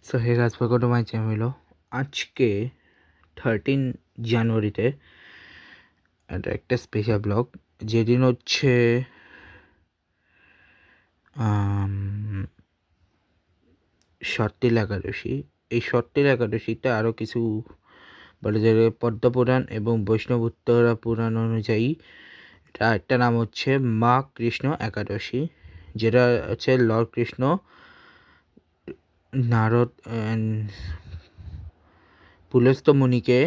So hey guys, welcome to my channel. আজকে 13 জানুয়ারিতে এটা একটা স্পেশাল ব্লগ, যেদিন হচ্ছে সট্টিল একাদশী। এই সট্টিল একাদশীতে আরও কিছু বলা যায় পদ্মপুরাণ এবং বৈষ্ণব উত্তরা পুরাণ অনুযায়ী এটা একটা নাম হচ্ছে মা কৃষ্ণ একাদশী, যেটা হচ্ছে লর্ড কৃষ্ণ নারদ পুলস্ত্য মুনিকে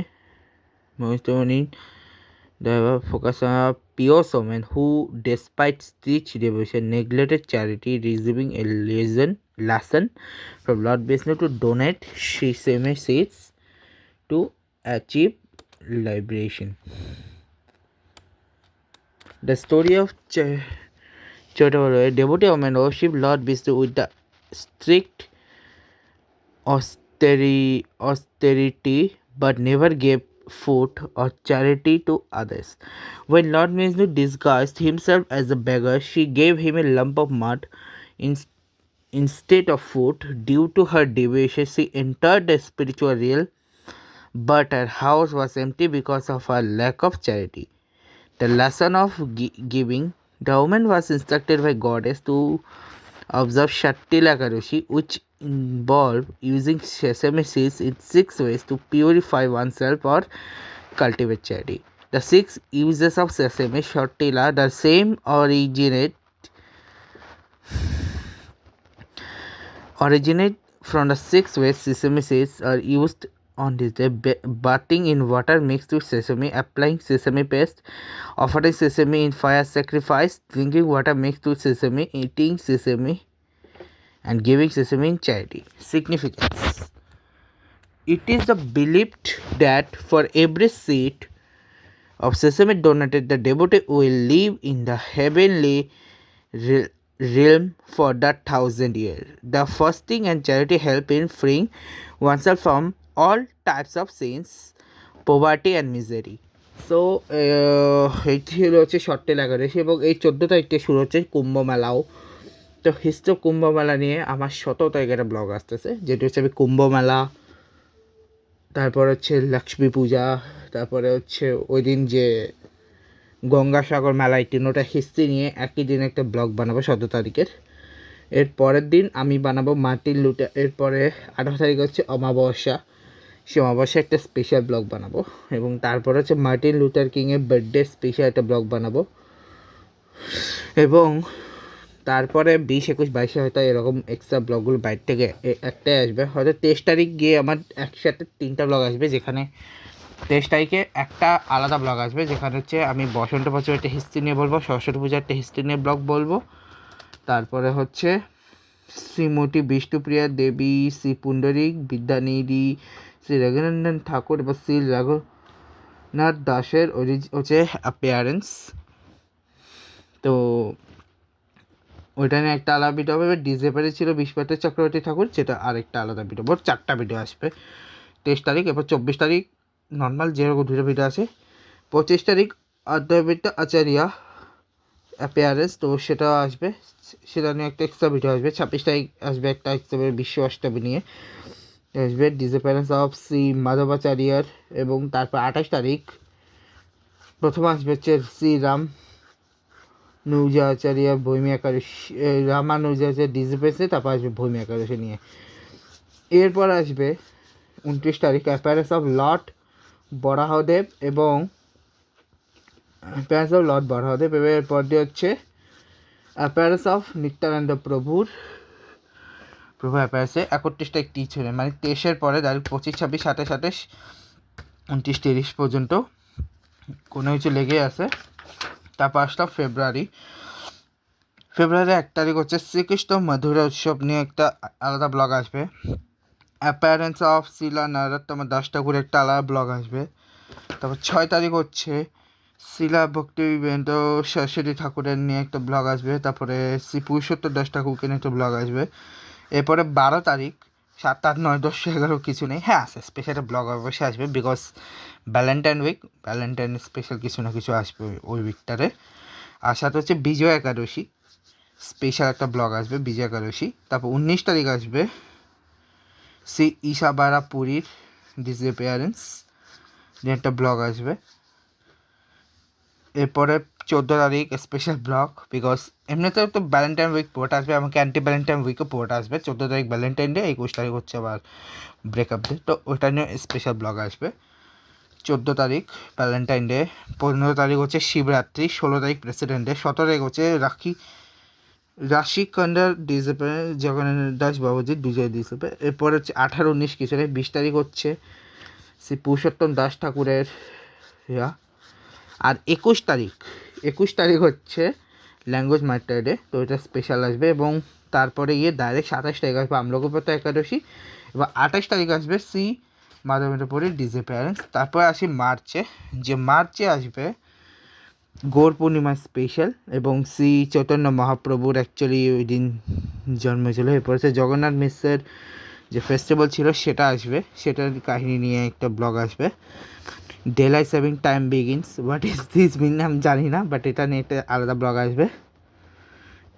the focus on a pious woman who, despite strict devotion, neglected charity, receiving a lesson from Lord Vishnu to donate sesame seeds to achieve liberation. The story of Chotavala, a devotee woman worshipped Lord Vishnu with the strict austerity but never gave food or charity to others. When Lord Vishnu disguised himself as a beggar, she gave him a lump of mud instead of food. Due to her devotion, she entered the spiritual realm, but her house was empty because of her lack of charity. The lesson of giving. The woman was instructed by goddess to observe Shattila Ekadashi, which involve using sesame seeds in 6 ways to purify oneself or cultivate charity. The 6 uses of sesame Shattila, the same originate from the 6 ways sesame seeds are used on this day: bathing in water mixed with sesame, applying sesame paste, offering sesame in fire sacrifice, drinking water mixed with sesame, eating sesame, and giving sesame in charity. Significance: it is believed that for every seed of sesame donated, the devotee will live in the heavenly realm for that 1,000 years. The fasting and charity help in freeing oneself from all types of sins, poverty and misery. So এটি হচ্ছে সট্টিল একাদশী এবং এই 14 তারিখ থেকে শুরু হচ্ছে কুম্ভ মেলাও। তো হিস্ট্রি কুম্ভ মেলা নিয়ে আমার 17 তারিখে একটা ব্লগ আসতেছে, যেটি হচ্ছে আমি কুম্ভ মেলা, তারপর হচ্ছে লক্ষ্মী পূজা, তারপরে হচ্ছে ওই দিন যে গঙ্গাসাগর মেলা, এই তিনোটা হিস্ট্রি নিয়ে একই দিন একটা ব্লগ বানাবো 17 তারিখের। এর পরের দিন আমি বানাবো মার্টিন লুথার। এরপরে 18 তারিখ হচ্ছে অমাবস্যা, সে অমাবস্যা একটা স্পেশাল ব্লগ বানাবো। এবং তারপর হচ্ছে মার্টিন লুথার কিংয়ের বার্থডে স্পেশাল একটা ব্লগ বানাবো। এবং তারপরে 20, 21, 22 হয়তো এরকম এক্সট্রা ব্লগগুলো বাইরে থেকে একটাই আসবে। হয়তো 23 তারিখ গিয়ে আমার একসাথে 3টা ব্লগ আসবে, যেখানে 23 তারিখে একটা আলাদা ব্লগ আসবে, যেখানে হচ্ছে আমি বসন্ত পঞ্চমী একটা হিস্ট্রি নিয়ে বলবো, সরস্বতী পূজার একটা হিস্ট্রি নিয়ে ব্লগ বলবো। তারপরে হচ্ছে শ্রীমতী বিষ্ণুপ্রিয়া দেবী, শ্রী পুণ্ডরিক বিদ্যানিধি, শ্রী রঘুনন্দন ঠাকুর এবং শ্রী রঘুনাথ দাসের হচ্ছে অ্যাপিয়ারেন্স। তো ওইটা নিয়ে একটা আলাদা ভিডিও হবে। ডিসেম্বরে ছিল বিশ্বনাথ চক্রবর্তী ঠাকুর, যেটা আরেকটা আলাদা ভিডিও। মোট 4টা ভিডিও আসবে 23 তারিখ। এরপর 24 তারিখ নর্মাল যেরকম 2টা ভিডিও আছে। 25 তারিখ অদ্বৈত আচার্য অ্যাপিয়ারেন্স, তো সেটাও আসবে, সেটা নিয়ে একটা এক্সট্রা ভিডিও আসবে। 26 তারিখ আসবে একটা এক্সট্রা বিশ্ব অষ্টমী নিয়ে আসবে, ডিসঅ্যাপিয়ারেন্স অফ শ্রী মাধবাচার্যর। এবং তারপর 28 তারিখ প্রথম আসবে হচ্ছে শ্রীরাম নুজাচার্য ভূমি একাদশী, রামানুজাচার্য ডিসঅ্যাপিয়ারেন্সে, তারপর আসবে ভূমি একাদশী নিয়ে। এরপর আসবে 29 তারিখ অ্যাপিয়ারেন্স অফ লর্ড বরাহদেব এবং অ্যাপিয়ারেন্স অফ লর্ড বরাহদেব। এরপর দিয়ে হচ্ছে অ্যাপিয়ারেন্স অফ নিত্যানন্দ প্রভু অ্যাপিয়ারেন্সে 31 তারিখ ছিল, মানে 23-এর পরে ডাইরেক্ট 25, 26, 27, 28, 29, 30 পর্যন্ত কোনো কিছু লেগে আছে। তারপর আসলাম ফেব্রুয়ারি 1 তারিখ হচ্ছে শ্রীকৃষ্ণ মধুরা উৎসব নিয়ে একটা আলাদা ব্লগ আসবে। অ্যাপিয়ারেন্স অফ শিলা নরোত্তম দাস ঠাকুরের একটা আলাদা ব্লগ আসবে। তারপর 6 তারিখ হচ্ছে শিলা ভক্তিবেদান্ত সরস্বতী ঠাকুরের নিয়ে একটা ব্লগ আসবে। তারপরে শ্রী পুরুষোত্তম দাস ঠাকুরকে নিয়ে একটা ব্লগ আসবে। এরপরে 12 তারিখ 7, 8, 9, 10, 11 কিছু নেই, হ্যাঁ আছে স্পেশাল একটা ব্লগ অবশ্যই আসবে, because Valentine week, Valentine special কিছু না কিছু আসবে ওই উইকটারে। আর সাথে হচ্ছে বিজয় একাদশী স্পেশাল একটা ব্লগ আসবে, বিজয় একাদশী। তারপর 19 তারিখ আসবে শ্রী ঈশাবারা পুরীর ডিসঅ্যাপিয়ারেন্স নিয়ে একটা ব্লগ আসবে। এরপরে 14 তারিখ স্পেশাল ব্লগ, বিকজ এমনিতেও তো ভ্যালেন্টাইন উইক পুরোটা আসবে, আমাকে অ্যান্টি ভ্যালেন্টাইন উইকও পুরোটা আসবে। 14 তারিখ ভ্যালেন্টাইন ডে, 21 তারিখ হচ্ছে আবার ব্রেকআপ ডে, তো ওইটা নিয়ে স্পেশাল ব্লগ আসবে। 14 তারিখ ভ্যালেন্টাইন ডে, 15 তারিখ হচ্ছে শিবরাত্রি, 16 তারিখ প্রেসিডেন্ট ডে, 17 তারিখ হচ্ছে রাশি কন্ডার ডিসেপে জগন্নাথ দাস বাবুজির বিজয় দিসেপে। এরপর হচ্ছে 18, 19 কিছু নেই। 20 তারিখ হচ্ছে শ্রী পুরুষোত্তম দাস ঠাকুরের আর 21 তারিখ হচ্ছে ল্যাঙ্গুয়েজ ম্যাটার ডে, তো এটা স্পেশাল আসবে। এবং তারপরে গিয়ে ডাইরেক্ট 27 তারিখ আসবে আমলকোপাতা একাদশী, এবার 28 তারিখ আসবে শ্রী মাধবেন্দ্রপুরীর ডিসঅ্যাপিয়ারেন্স। তারপরে আসি মার্চে আসবে গৌর পূর্ণিমা স্পেশাল এবং শ্রী চৈতন্য মহাপ্রভুর অ্যাকচুয়ালি ওই দিন জন্ম ছিল। এরপর হচ্ছে জগন্নাথ মিশ্রের যে ফেস্টিভ্যাল ছিল সেটা আসবে, সেটার কাহিনী নিয়ে একটা ব্লগ আসবে। Daylight saving time begins, what is this mean আমি জানি না, বাট এটা নিয়ে একটা আলাদা ব্লগ আসবে।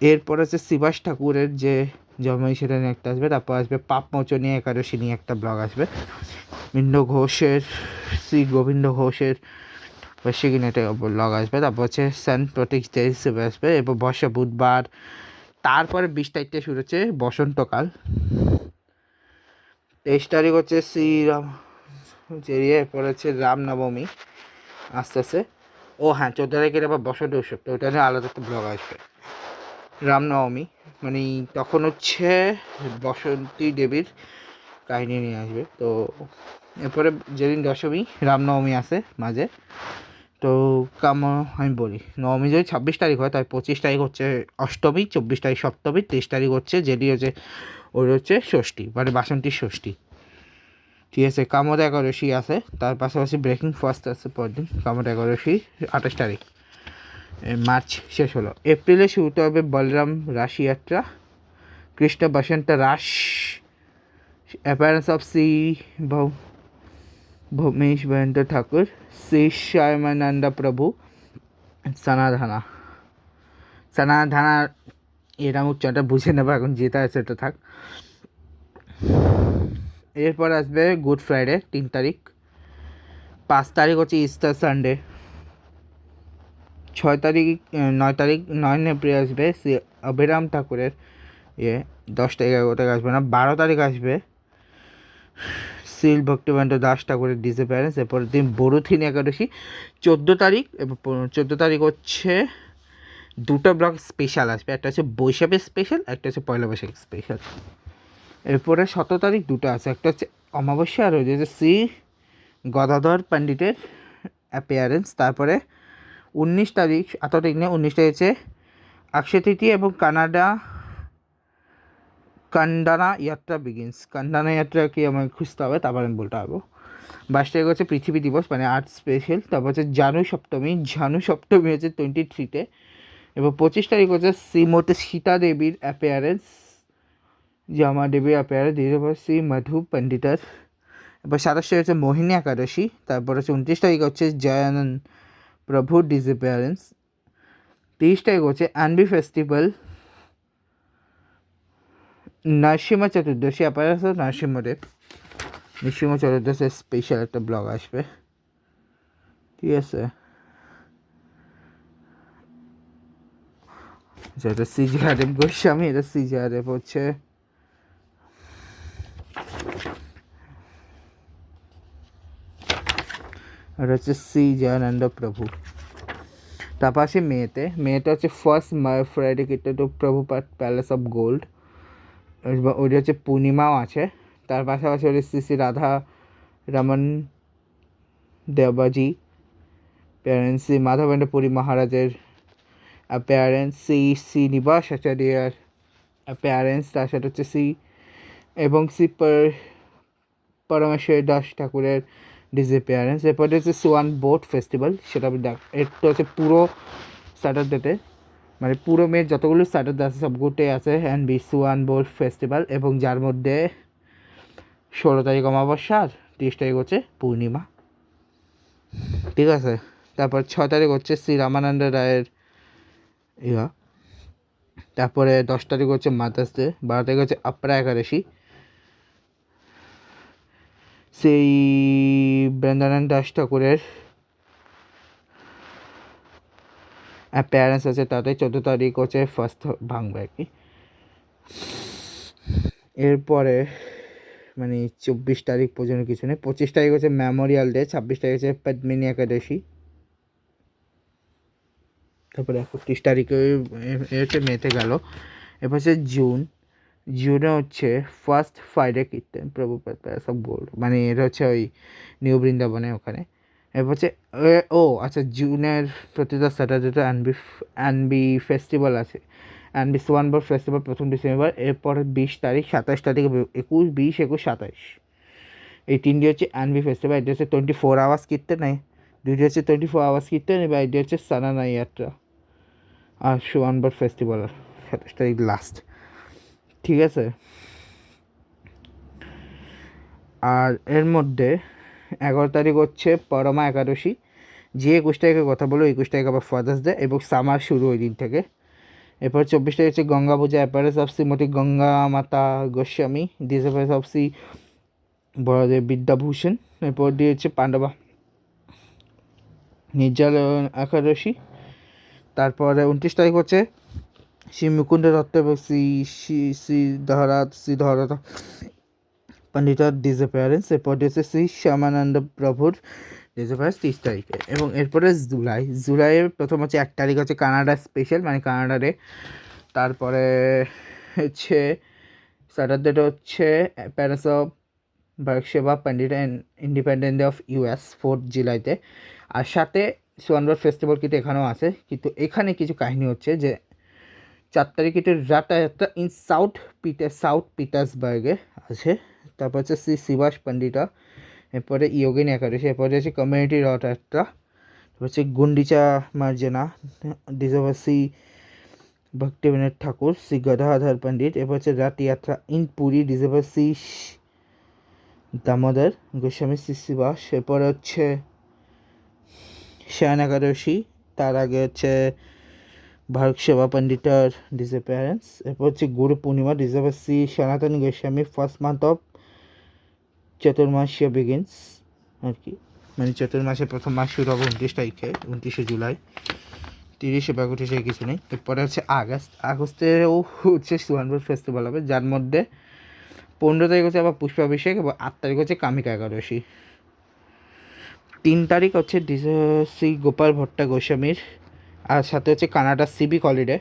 এরপর হচ্ছে শিবাস ঠাকুরের যে জন্ম সেটা নিয়ে একটা আসবে। তারপর আসবে পাপমোচনী একাদশী নিয়ে একটা ব্লগ আসবে। শ্রী গোবিন্দ ঘোষের বার্ষিকী নিয়ে একটা ব্লগ আসবে। তারপর হচ্ছে সান প্রতীক ডে হিসেবে আসবে। এরপর বর্ষা বুধবার, তারপরে 20 তারিখ থেকে শুরু হচ্ছে বসন্তকাল। 23 তারিখ হচ্ছে শ্রীরাম চেরিয়ে, এরপর হচ্ছে রামনবমী আস্তে আস্তে। ও হ্যাঁ, 14 তারিখের আবার বসন্ত উৎসব, তো ওটা নিয়ে আলাদা একটা ব্লগ আসবে। রামনবমী মানে তখন হচ্ছে বসন্তী দেবীর কাহিনী নিয়ে আসবে। তো এরপরে যেদিন দশমী রামনবমী আসে মাঝে, তো আমি বলি নবমী যদি 26 তারিখ হয়, তাই 25 তারিখ হচ্ছে অষ্টমী, 24 তারিখ সপ্তমী, 23 তারিখ হচ্ছে যেটি হচ্ছে ওই হচ্ছে ষষ্ঠী, মানে বাসন্তীর ষষ্ঠী। ঠিক আছে, কামোদা একাদশী আছে, তার পাশাপাশি ব্রেকিং ফাস্ট আছে পরদিন কামোদা একাদশী 28 তারিখ। মার্চ শেষ হলো। এপ্রিলে শুরুতে হবে বলরাম রাশি যাত্রা, কৃষ্ণ বসন্ত রাস, অ্যাপিয়ারেন্স অফ শ্রী ভূমেশ বসন্ত ঠাকুর, শ্রী শ্যামানন্দ প্রভু, সানাধানা এরম উচ্চারণটা বুঝে নেবো এখন, যেটা আছে সেটা থাক। এরপর আসবে গুড ফ্রাইডে 3 তারিখ। 5 তারিখ হচ্ছে ইস্টার সানডে। 9 এপ্রিল আসবে শ্রী অভিরাম ঠাকুরের 10 তারিখ 11 তারিখ আসবে না, 12 তারিখ আসবে শ্রী ভক্তিবেন্দ্র দাস ঠাকুরের ডিসঅ্যাপিয়ারেন্স। এরপরের দিন বরুথিনী একাদশী 14 তারিখ। এবং 14 তারিখ হচ্ছে দুটো ব্লগ স্পেশাল আসবে, একটা হচ্ছে বৈশাখী স্পেশাল, একটা হচ্ছে পয়লা বৈশাখ স্পেশাল। এরপরে 17 তারিখ দুটো আছে, একটা হচ্ছে অমাবস্যা আর হচ্ছে শ্রী গদাধর পণ্ডিতের অ্যাপিয়ারেন্স। তারপরে 19 তারিখ, 18 তারিখ নিয়ে 19 তারিখ হচ্ছে অক্ষয় তৃতীয়া এবং কান্ডানা যাত্রা বিগিনস। কান্ডানা যাত্রা কি আমাকে খুঁজতে হবে, তারপর আমি বলতে পারবো। 22 তারিখ হচ্ছে পৃথিবী দিবস মানে আর্ট স্পেশাল। তারপর হচ্ছে ঝানু সপ্তমী হচ্ছে 23 এবং 25 তারিখ হচ্ছে শ্রীমতী সীতা দেবীর অ্যাপিয়ারেন্স, জামা দেবীর অ্যাপিয়ারেন্স, দ্বিতীয় শ্রী মধু পণ্ডিতার। এবার 27 তারিখ হচ্ছে মোহিনী একাদশী। তারপর হচ্ছে 29 তারিখ হচ্ছে জয়ানন্দ প্রভুর ডিসঅ্যাপিয়ারেন্স। 30 তারিখ হচ্ছে আনবি festival, Narasimha Chaturdashi appearance of Narasimhadeva. Nrisimha চতুর্দশীর স্পেশাল একটা ব্লগ আসবে। ঠিক আছে, যেটা সিজিআরএফ গোস্বামী, এটা সিজিআরএফ হচ্ছে এটা হচ্ছে শ্রী জয়ানন্দ প্রভু। তারপর আসে মেয়েতে হচ্ছে ফার্স্ট ফ্রাইডে কিটে to Prabhupada palace of gold, ওইটা হচ্ছে পূর্ণিমাও আছে। তার পাশাপাশি হচ্ছে শ্রী শ্রী রাধা রমন দেবাজি প্যারেন্স, শ্রী মাধবেন্দ্র পুরী মহারাজের অ্যাপিয়ারেন্স, শ্রী শ্রীনিবাস আচার্যের অ্যাপিয়ারেন্স, তার সাথে হচ্ছে এবং শ্রী পরমেশ্বর দাস ঠাকুরের ডিসঅ্যাপিয়ারেন্স। এরপরে হচ্ছে সোয়ান বোট ফেস্টিভ্যাল, সেটা এটা হচ্ছে পুরো স্যাটারডেতে, মানে পুরো মেয়ের যতগুলো স্যাটারডে আছে সবগুলোতে আছে and B swan boat festival, এবং যার মধ্যে 16 তারিখ অমাবস্যা আর 30 তারিখ হচ্ছে পূর্ণিমা। ঠিক আছে, তারপর 6 তারিখ হচ্ছে শ্রী রামানন্দ রায়ের তারপরে 10 তারিখ হচ্ছে মাতাস ডে, 12 তারিখ হচ্ছে অপরা একাদশী, সেই বৃন্দাবন দাস ঠাকুরের অ্যাপিয়ারেন্স আছে, তাতে 14 তারিখ হচ্ছে ফার্স্ট ভাঙবে আর কি। এরপরে মানে 24 তারিখ পর্যন্ত কিছু নেই। 25 তারিখ হচ্ছে মেমোরিয়াল ডে, 26 তারিখ হচ্ছে পদ্মিনী একাদশী, তারপরে 31 তারিখে হচ্ছে মেতে গেল। এরপর হচ্ছে জুনে হচ্ছে ফার্স্ট ফ্রাইডে কীর্তন প্রভুপাদ সব বলল, মানে এটা হচ্ছে ওই নিউ বৃন্দাবনে ওখানে। এরপর হচ্ছে আচ্ছা, জুনের প্রতিটা স্যাটারডেতে অ্যানবি ফেস্টিভ্যাল আছে, অ্যানবি সোয়ানবর্গ ফেস্টিভ্যাল 1 ডিসেম্বর। এরপরে 20 তারিখ, 27 তারিখ, 21, 20, 21, 27, এই তিনটি হচ্ছে অ্যানবি ফেস্টিভ্যাল। এটি হচ্ছে 24 আওয়ার্স কীর্তন নেই, দুইটি হচ্ছে 24 আওয়ার্স কীর্তন, এবার এটি হচ্ছে সানানা যাত্রা আর সোয়ানবর্গ ফেস্টিভ্যাল 27 তারিখ লাস্ট, ঠিক আছে। আর এর মধ্যে 11 তারিখ হচ্ছে পরমা একাদশী, যে 21 তারিখের কথা বলো, 21 তারিখ আবার ফাদার্স ডে এবং সামার শুরু ওই দিন থেকে। এরপর 24 তারিখ হচ্ছে গঙ্গা পূজা, অ্যাপারেন্স অফ শ্রীমতী গঙ্গা মাতা গোস্বামী, ডিসঅ্যাপারেন্স অফ শ্রী বড়দেব বিদ্যাভূষণ। এরপর দিয়ে হচ্ছে পাণ্ডবা নির্জল একাদশী। তারপরে 29 তারিখ হচ্ছে শ্রী মুকুন্দ দত্ত এবং শ্রীধরা পণ্ডিতার ডিসঅ্যাপিয়ারেন্স। এরপর হচ্ছে শ্রী শ্যামানন্দ প্রভুর ডিসঅ্যাপিয়ারেন্স 30 তারিখে। এবং এরপরে জুলাইয়ের প্রথম হচ্ছে 1 তারিখ হচ্ছে কানাডা স্পেশাল, মানে কানাডা ডে। তারপরে হচ্ছে স্যাটারডেটা হচ্ছে প্যারেন্টস অফ বার্কসেবা Pandit and independent day of US 4 জুলাইতে। আর সাথে সোয়ানবর্গ ফেস্টিভ্যাল কিন্তু এখানেও আছে, কিন্তু এখানে কিছু কাহিনী হচ্ছে যে 4 তারিখে এটা যাত্রা ইন সাউথ পিটার্সবার্গে আছে। তারপর হচ্ছে শ্রী শিবাস পণ্ডিতা, এরপরে ইয়োগিনী একাদশী, এরপরে হচ্ছে কমিউনিটি রথযাত্রা, তারপর হচ্ছে গুন্ডিচা মার্জনা, ডিসেম্বর ভক্তিবিনোদ ঠাকুর, শ্রী গদাধর পণ্ডিত। এরপর হচ্ছে রথযাত্রা ইন পুরী, ডিসেম্বর দামোদর গোস্বামী, শ্রী শিবাস। এরপরে হচ্ছে শয়ন একাদশী, তার আগে হচ্ছে ভারত সেবা পণ্ডিতার ডিসঅ্যাপিয়ারেন্স। এরপর হচ্ছে Guru Purnima, December Shri Sanatana Goswami, first month of চতুর্মাসীয় বিগিনস আর কি, মানে চতুর্মাসের প্রথম মাস শুরু হবে 29 তারিখে, 29শে জুলাই, 30শে বা 31শে কিছু নেই। এরপরে হচ্ছে আগস্টেও হচ্ছে সোয়ানবর্গ ফেস্টিভ্যাল হবে, যার মধ্যে 15 তারিখ হচ্ছে আবার পুষ্পাভিষেক এবং 8 তারিখ হচ্ছে কামিকা একাদশী। 3 তারিখ হচ্ছে শ্রী গোপাল ভট্টা গোস্বামীর, আর সাথে হচ্ছে কানাডার সিভিক হলিডে।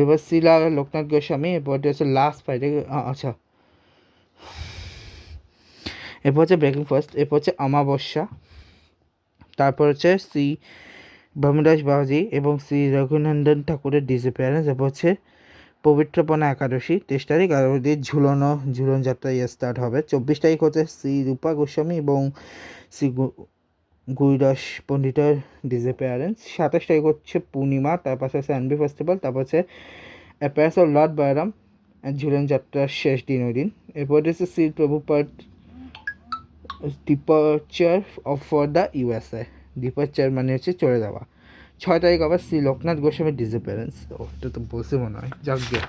এবার শিলা লোকনাথ গোস্বামী। এরপর হচ্ছে লাস্ট ফ্রাইডে, আচ্ছা, এরপর হচ্ছে ব্রেকিং ফার্স্ট, এরপর হচ্ছে অমাবস্যা, তারপর হচ্ছে শ্রী ভ্রমদাস বাবাজি এবং শ্রী রঘুনন্দন ঠাকুরের ডিসঅ্যাপিয়ারেন্স। এরপর হচ্ছে পবিত্রপনা একাদশী 23 তারিখ, আর ওদের ঝুলন যাত্রা স্টার্ট হবে। 24 তারিখ হচ্ছে শ্রী রূপা গোস্বামী এবং শ্রী গুরুদাস পণ্ডিতের ডিসঅ্যাপিয়ারেন্স। 27 তারিখ হচ্ছে পূর্ণিমা, তার পাশে হচ্ছে অ্যানবি ফেস্টিভ্যাল, তারপর হচ্ছে অ্যাপিয়ারেন্স অফ লর্ড বয়রাম ঝুলন যাত্রার শেষ দিন ওই দিন। এরপর হচ্ছে Shri Prabhupada departure of for the USA, departure মানে হচ্ছে চলে যাওয়া। 6 তারিখ আবার শ্রী লোকনাথ গোস্বামীর ডিসঅ্যাপিয়ারেন্স। এটা তো বলছি মনে হয়, যাক গে।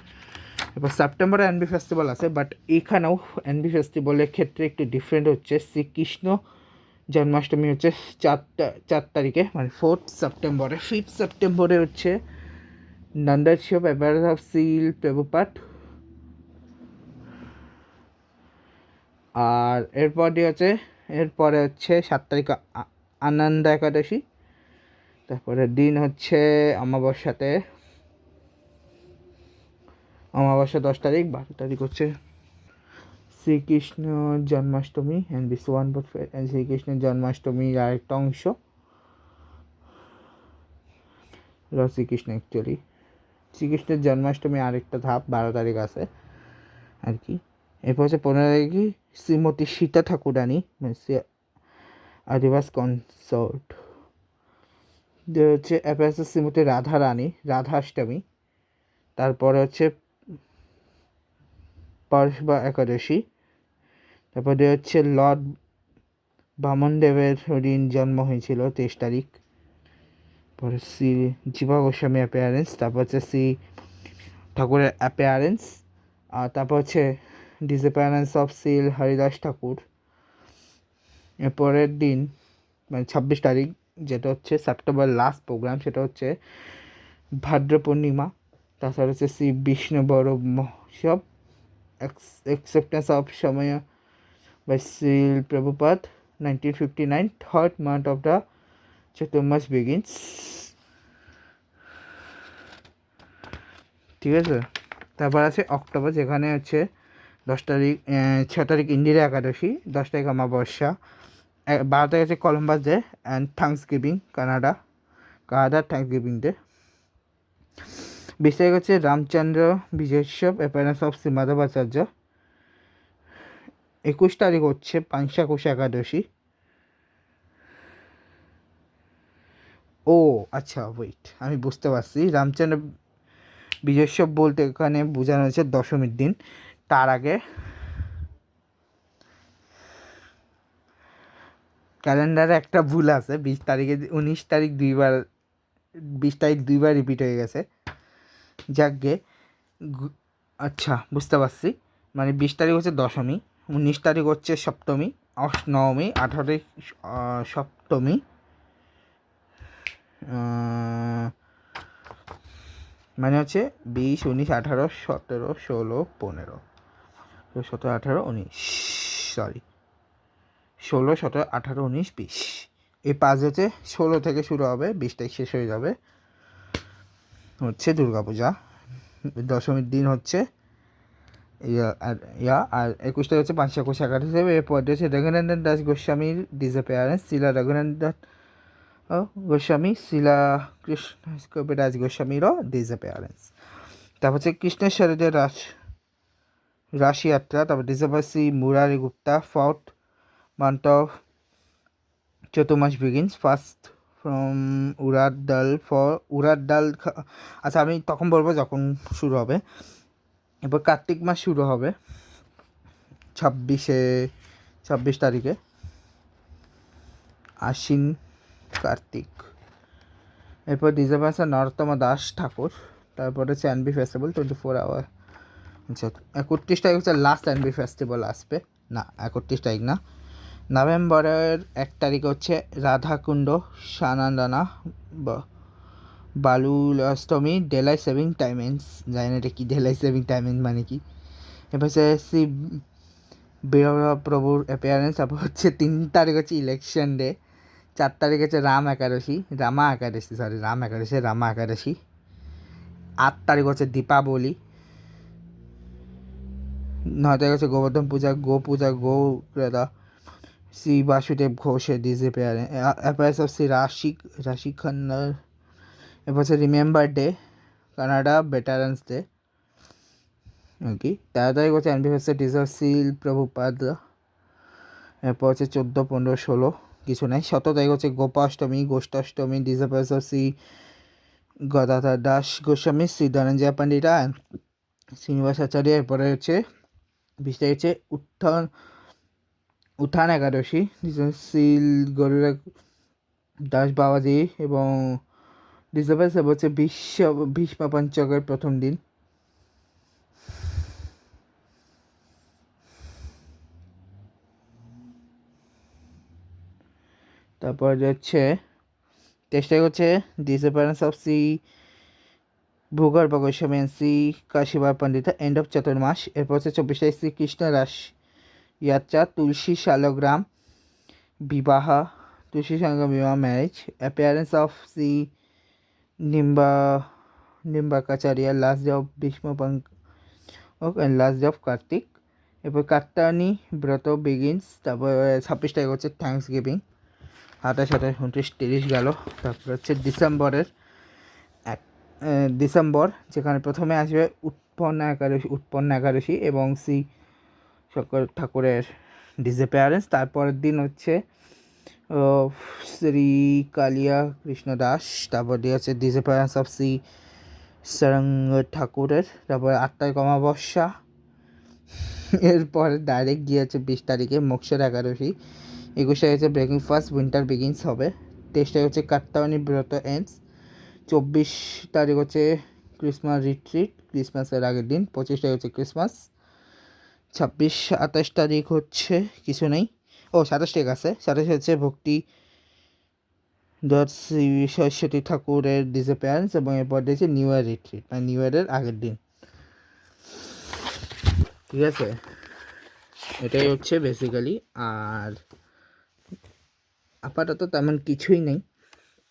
এবার সেপ্টেম্বরে এনবি ফেস্টিভ্যাল আছে, বাট এখানেও এনবি ফেস্টিভ্যালের ক্ষেত্রে একটু ডিফারেন্ট হচ্ছে। শ্রীকৃষ্ণ জন্মাষ্টমী হচ্ছে 4 তারিখে, মানে 4th সেপ্টেম্বরে। 5th সেপ্টেম্বরে হচ্ছে নন্দাশিব অ্যাপিয়ারেন্স অফ শ্রীল প্রভুপাদ। আর এরপরে হচ্ছে 7 তারিখ আনন্দ একাদশী। তারপরে দিন হচ্ছে অমাবস্যা 10 তারিখ। 12 তারিখ হচ্ছে শ্রীকৃষ্ণ জন্মাষ্টমী অ্যান্ড বিশ্ববানবোধ শ্রীকৃষ্ণের জন্মাষ্টমীর আরেকটা অংশ, শ্রীকৃষ্ণ অ্যাকচুয়ালি শ্রীকৃষ্ণের জন্মাষ্টমী আরেকটা ধাপ 12 তারিখ আছে আর কি। এরপর হচ্ছে 15 তারিখে শ্রীমতী সীতা ঠাকুরানী, মানে আদিবাস কনসর্ট। হচ্ছে অ্যাপারেন্স শ্রীমতী রাধাষ্টমী। তারপরে হচ্ছে পার্শবা একাদশী। তারপরে হচ্ছে লর্ড বামনদেবের দিন জন্ম হয়েছিল 23 তারিখ। পরে শ্রী জীবা গোস্বামী অ্যাপিয়ারেন্স, তারপর হচ্ছে শ্রী ঠাকুরের অ্যাপিয়ারেন্স। আর তারপর হচ্ছে ডিসঅ্যাপিয়ারেন্স অফ সিল হরিদাস ঠাকুর। এরপরের দিন মানে 26 তারিখ, যেটা হচ্ছে সেপ্টেম্বর লাস্ট প্রোগ্রাম, সেটা হচ্ছে ভাদ্র পূর্ণিমা। তাছাড়া হচ্ছে শ্রী বিষ্ণু বড় মহোৎসব, acceptance of Shamaya by Srila Prabhupada, 1959, third month of the Chaturmash begins. ঠিক আছে। তারপর আছে অক্টোবর, যেখানে হচ্ছে 6 তারিখ ইন্দিরা একাদশী, 10 তারিখ অমাবস্যা, 12 তারিখ হচ্ছে Columbus day and thanks giving, Canada thanks giving day. 20 তারিখ হচ্ছে রামচন্দ্র বিজয়োৎসব, অ্যাপিয়ারেন্স অফ শ্রী মাধবাচার্য। 21 তারিখ হচ্ছে পাঞ্চাকুশ একাদশী। ও আচ্ছা, ওয়েট, আমি বুঝতে পারছি। রামচন্দ্র বিজয়োৎসব বলতে এখানে বোঝানো হয়েছে দশমীর দিন। তার আগে ক্যালেন্ডারে একটা ভুল আছে, 20 তারিখে 19 তারিখ দুইবার, 20 তারিখ দুইবার রিপিট হয়ে গেছে। যাকগে, আচ্ছা বুঝতে পারছি। মানে 20 তারিখ হচ্ছে দশমী, 19 তারিখ হচ্ছে সপ্তমী, নবমী, 18 তারিখ সপ্তমী, মানে হচ্ছে 20, 19, 18, 17, 16, 15, 17, 18, 19, সরি 16, 17, 18, 19, 20। এই 5 হচ্ছে 16 থেকে শুরু হবে, 20 তারিখ শেষ হয়ে যাবে, হচ্ছে দুর্গাপূজা। দশমীর দিন হচ্ছে আর 21 তারিখ হচ্ছে পাঞ্চাকুশ একাদশী হিসেবে। এরপর হচ্ছে রঘুনন্দন দাস গোস্বামীর ডিসঅ্যাপিয়ারেন্স, শিলা রঘুনন্দন গোস্বামী, শিলা কৃষ্ণ কবিরাজ গোস্বামীরও ডিসঅ্যাপিয়ারেন্স। তারপর হচ্ছে কৃষ্ণেশ্বরের রাশিয়াত্রা। তারপর December Shri Murari Gupta, fourth month of Chaturmas begins, first from urad dal for উড়াদ ডাল। আচ্ছা, আমি তখন বলবো যখন শুরু হবে। এরপর কার্তিক মাস শুরু হবে 26 তারিখে, আশ্বিন কার্তিক। এরপর ডিসেম্বর আছে নরোত্তম দাস ঠাকুর। তারপর হচ্ছে এনবি ফেস্টিভ্যাল 24 আওয়ার। আচ্ছা, 31 তারিখ হচ্ছে লাস্ট এনবি ফেস্টিভ্যাল আসবে, না 31 তারিখ না, নভেম্বরের 1 তারিখ হচ্ছে রাধাকুণ্ড সানাদানা বালুল অষ্টমী, ডেলাই সেভিং টাইমেন্স। জানি না এটা কি ডেলাই সেভিং টাইমেন্স মানে কি। এরপর হচ্ছে শ্রী প্রভুর অ্যাপিয়ারেন্স। তারপর হচ্ছে 3 তারিখ হচ্ছে ইলেকশন ডে, 4 তারিখ হচ্ছে রামা একাদশী। 8 তারিখ হচ্ছে দীপাবলি। 9 তারিখ হচ্ছে গোবর্ধন পূজা, গৌক্রেদা, শ্রী বাসুদেব ঘোষের অ্যাপিয়ারেন্স অফ শ্রী রাশি খান্নার। এরপর হচ্ছে remember day, Canada veterans day. Okay, 13 তারিখ হচ্ছে অ্যানিভার্সারি অফ শিল প্রভুপাদ। এরপর হচ্ছে 14, 15, 16 কিছু নাই। 17 তারিখ হচ্ছে গোষ্ঠাষ্টমী, ডিসঅ্যাপিয়ারেন্স অফ শ্রী গদাধর দাস গোস্বামী, শ্রী ধনঞ্জয় পণ্ডিতা, শ্রীনিবাস আচার্য। এরপরে হচ্ছে 20 তারিখ হচ্ছে উত্থান একাদশী, শিল গরুড়া দাস বাবাজি এবং ডিসঅ্যাপিয়ারেন্স হচ্ছে ভীষ্ম পঞ্চকের প্রথম দিন। তারপর হচ্ছে 23 তারিখ হচ্ছে ডিসঅ্যাপিয়ারেন্স অফ শ্রী ভূগর্ভ গোস্বামী, শ্রী কাশীবার পণ্ডিতা, এন্ড অফ চতুর্মাস। এরপর হচ্ছে 24 তারিখ Shrikrishna Ras Yatra, Tulsi Shaligram Vivah, marriage. Appearance of Shri Nimbarkacharya, last day of Bhishma and last day of Kartik. এরপর কাত্তায়নী ব্রত বিগিনস। তারপর 26 তারিখ হচ্ছে থ্যাঙ্কস গিভিং, 27, 28, 29, 30 গেল। তারপর হচ্ছে ডিসেম্বর, যেখানে প্রথমে আসবে উৎপন্ন একাদশী এবং শ্রী শঙ্কর ঠাকুরের ডিসঅ্যাপিয়ারেন্স। তারপরের দিন হচ্ছে শ্রী কালিয়া কৃষ্ণ দাস। তারপর দিয়ে হচ্ছে ডিসঅ্যাপিয়ারেন্স অফ শ্রী সারঙ্গ ঠাকুরের। তারপর 8 তারিখ অমাবস্যা। এরপরে ডাইরেক্ট গিয়ে হচ্ছে 20 তারিখে মোক্ষর একাদশী। 21 তারিখ হচ্ছে ব্রেকিং ফাস্ট, উইন্টার বিগিনস হবে। 23 তারিখ হচ্ছে কাত্তায়নী ব্রত এন্ডস। 24 তারিখ হচ্ছে ক্রিসমাস রিট্রিট, ক্রিসমাসের আগের দিন। 25 তারিখ হচ্ছে ক্রিসমাস। 26-27 হচ্ছে কিছু নেই, ও 27 তারিখ আছে, 27 হচ্ছে ভক্তি সরস্বতী ঠাকুরের ডিসঅ্যাপিয়ারেন্স, এবং এরপর দিয়েছে নিউ ইয়ার রিট্রিট, মানে নিউ ইয়ারের আগের দিন। ঠিক আছে, এটাই হচ্ছে বেসিক্যালি। আর আপাতত তেমন কিছুই নেই,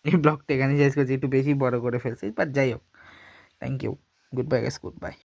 এই ব্লগটা এখানে শেষ করছি, একটু বেশি বড় করে ফেলছি, বাট যাই হোক, thank you, good bye guys, good by.